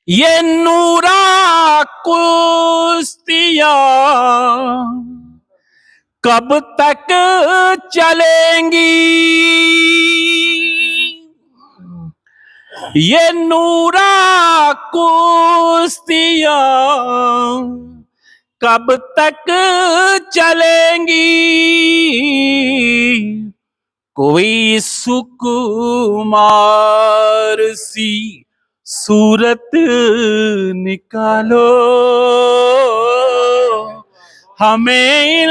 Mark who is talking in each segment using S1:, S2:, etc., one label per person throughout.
S1: ये नूरा कुश्तियां कब तक चलेंगी। ये नूरा कुश्तियां कब तक चलेंगी। कोई सुकुमार सी सूरत निकालो, हमें इन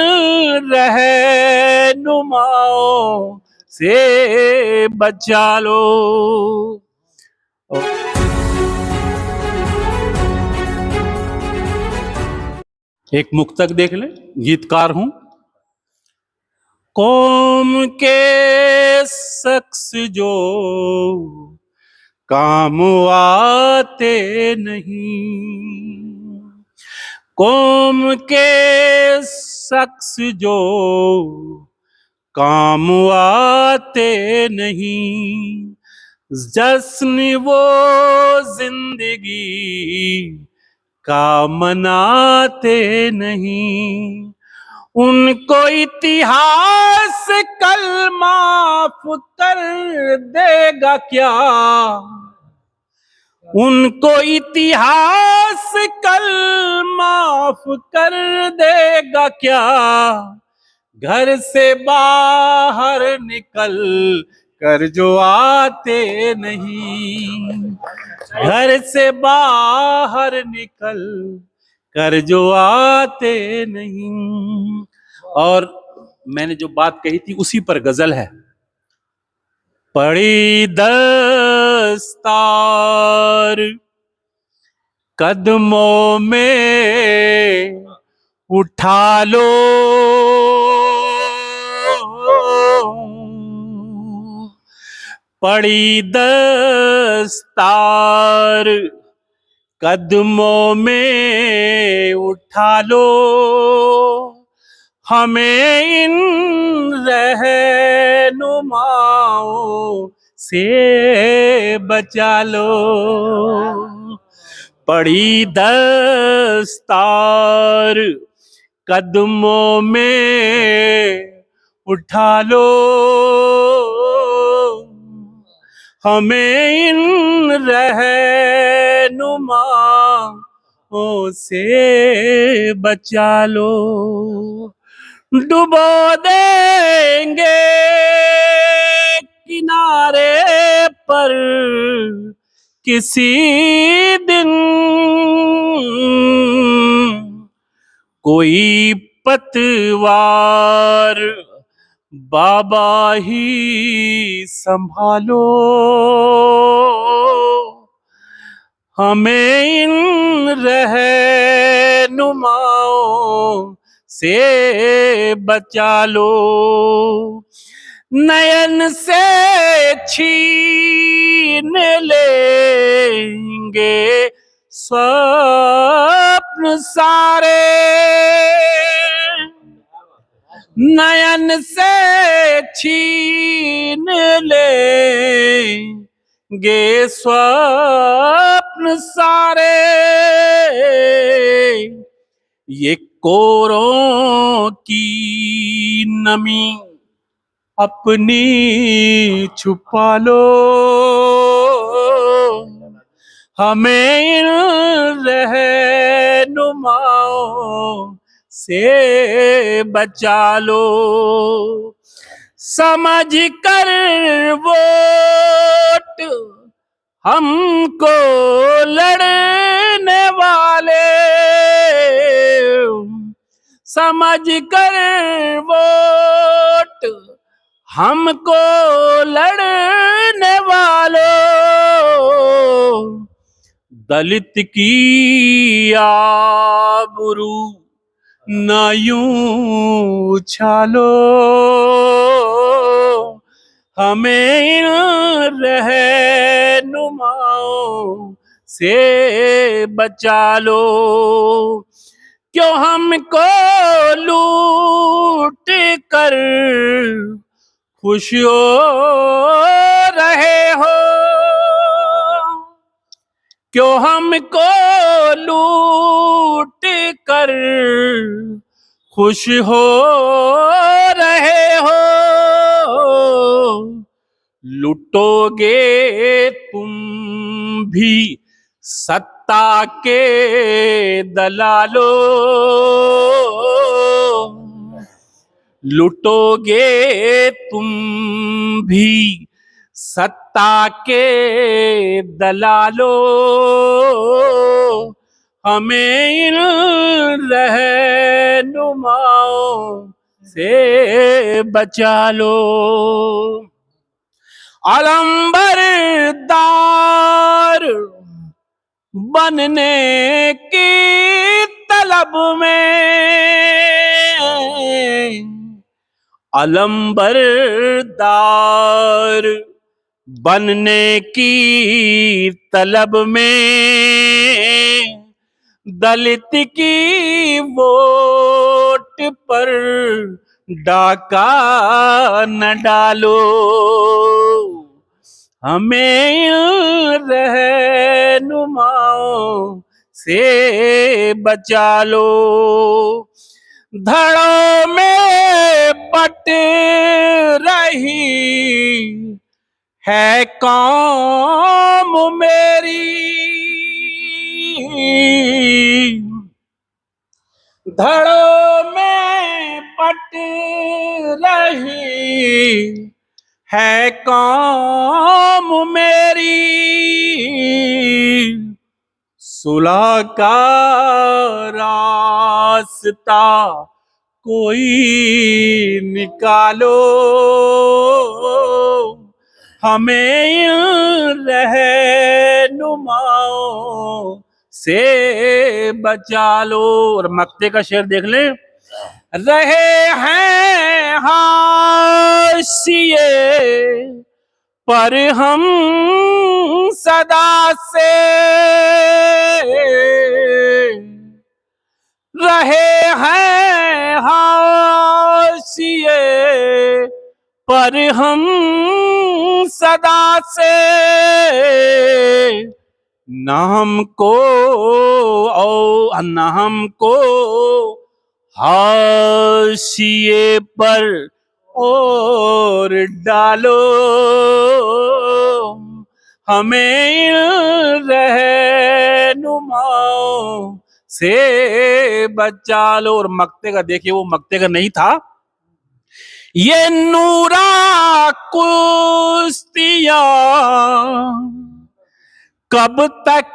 S1: रहनुमाओं से बचा लो। एक मुक्तक देख ले, गीतकार हूं। कौम के शख्स जो काम आते नहीं, कौम के शख्स जो काम आते नहीं, जश्न वो जिंदगी का मनाते नहीं। उनको इतिहास कल माफ कर देगा क्या, उनको इतिहास कल माफ कर देगा क्या। घर से बाहर निकल कर जो आते नहीं, घर से बाहर निकल कर जो आते नहीं। और मैंने जो बात कही थी उसी पर गजल है। पड़ी दस्तार कदमों में उठा लो, पड़ी दस्तार कदमों में उठा लो, हमें इन रहनुमाओं से बचा लो। पड़ी दस्तार कदमों में उठा लो, हमें इन रहनुमाओं से बचा लो। डुबो देंगे किनारे पर किसी दिन, कोई पतवार बाबा ही संभालो, हमें इन रहनुमाओं से बचा लो। नयन से छीन लेंगे स्वप्न सारे, नयन से छीन लेंगे स्वप्न सारे। ये कोरों की नमी अपनी छुपा लो, हमें इन रहनुमाओं से बचा लो। समझ कर वोट हमको लड़ने वाले, समझ कर वोट हमको लड़ने वालों, दलित की आबरू ना यूं उछालो, हमें इन रहनुमाओं से बचा लो। क्यों हमको लूट कर खुश हो रहे हो, क्यों हमको लूट कर खुश हो रहे हो, लुटोगे तुम भी सत्ता के दलालो, लुटोगे तुम भी सत्ता के दलालो, हमें इन रहनुमाओं से बचा लो। अलंबरदार बनने की तलब में, अलंबरदार बनने की तलब में दलित की वोट पर डाका न डालो, हमें रहनुमाओं से बचा लो। धड़ों में बट रही है कौम मेरी, धड़ों में बट रही है कौम मेरी, सुलह का रास्ता कोई निकालो, हमें रहनुमाओं से बचा लो। और मक्ते का शेर देख ले। रहे हैं हाशिए पर हम सदा से, रहे हैं हाशिए पर हम सदा से, न हमको और न हमको हाशिए पर और डालो, हमें रहनुमाओं से बचा लो। और मक्ते का देखिए, वो मक्ते का नहीं था, ये नूरा कुश्तियां कब तक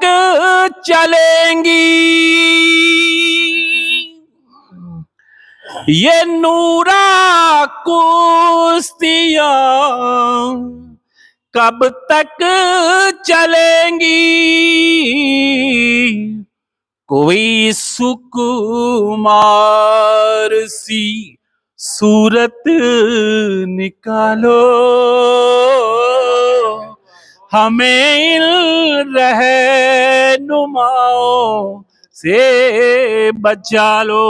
S1: चलेंगी, ये नूरा कुश्तियां कब तक चलेंगी, कोई सुकुमार सी सूरत निकालो, हमें रहनुमाओं से बचा लो।